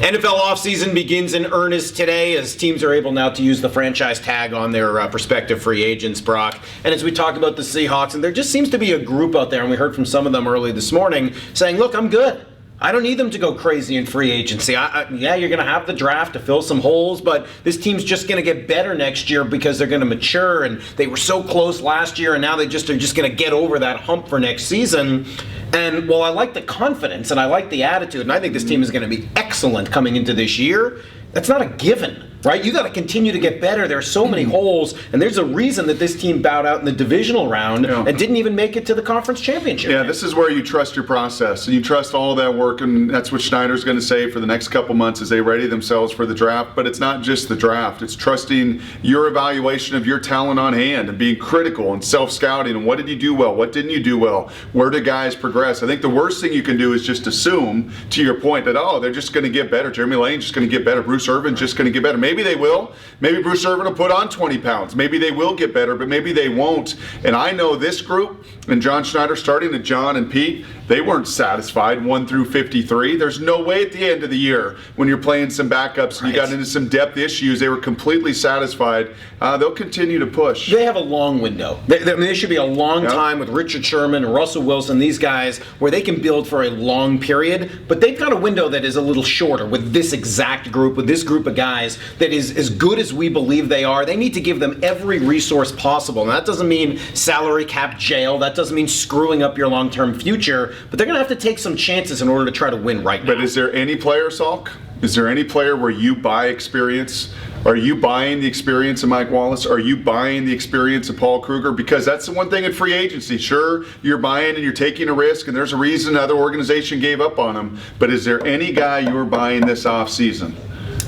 NFL offseason begins in earnest today as teams are able now to use the franchise tag on their prospective free agents, Brock. And as we talk about the Seahawks, and there just seems to be a group out there, and we heard from some of them early this morning, saying, look, I'm good. I don't need them to go crazy in free agency. Yeah, you're going to have the draft to fill some holes, but this team's just going to get better next year because they're going to mature, and they were so close last year, and now they just are just going to get over that hump for next season. And while I like the confidence and I like the attitude, and I think this team is going to be excellent coming into this year, that's not a given, right? You got to continue to get better. There are so many holes, and there's a reason that this team bowed out in the divisional round and didn't even make it to the conference championship. Yeah, this is where you trust your process, and you trust all that work, and that's what Schneider's going to say for the next couple months as they ready themselves for the draft. But it's not just the draft. It's trusting your evaluation of your talent on hand and being critical and self-scouting and what did you do well, what didn't you do well, where do guys progress. I think the worst thing you can do is just assume, to your point, that, they're just going to get better. Jeremy Lane's just going to get better. Bruce Irvin's just going to get better. Maybe they will. Maybe Bruce Irvin will put on 20 pounds. Maybe they will get better, but maybe they won't. And I know this group, and John Schneider starting at John and Pete, they weren't satisfied 1 through 53. There's no way at the end of the year when you're playing some backups and you got into some depth issues, they were completely satisfied. They'll continue to push. They have a long window. There should be a long time with Richard Sherman and Russell Wilson, these guys, where they can build for a long period, but they've got a window that is a little shorter with this exact group, with this group of guys that is as good as we believe they are. They need to give them every resource possible. And that doesn't mean salary cap jail. That doesn't mean screwing up your long-term future. But they're going to have to take some chances in order to try to win right now. But is there any player, Salk? Is there any player where you buy experience? Are you buying the experience of Mike Wallace? Are you buying the experience of Paul Kruger? Because that's the one thing in free agency. Sure, you're buying and you're taking a risk, and there's a reason another organization gave up on him. But is there any guy you're buying this offseason?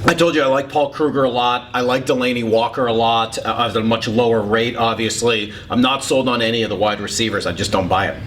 I told you I like Paul Kruger a lot. I like Delaney Walker a lot at a much lower rate, obviously. I'm not sold on any of the wide receivers. I just don't buy it.